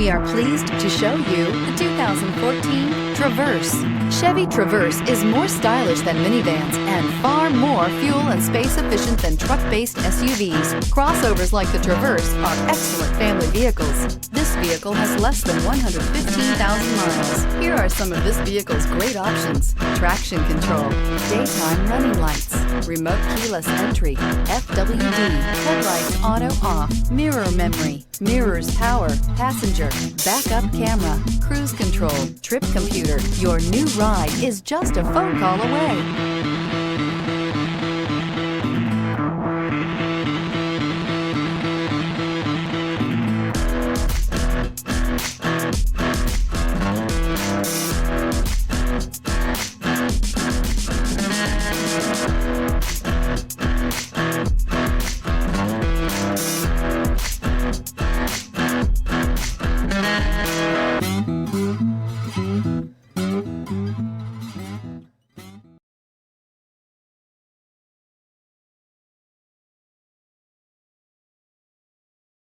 We are pleased to show you the 2014 Traverse. Chevy Traverse is more stylish than minivans and far more fuel and space efficient than truck-based SUVs. Crossovers like the Traverse are excellent family vehicles. This vehicle has less than 115,000 miles. Here are some of this vehicle's great options: traction control, daytime running lights, remote keyless entry, FWD, headlights auto off, mirror memory, mirrors power, passenger, backup camera, cruise control, trip computer. Your new ride is just a phone call away.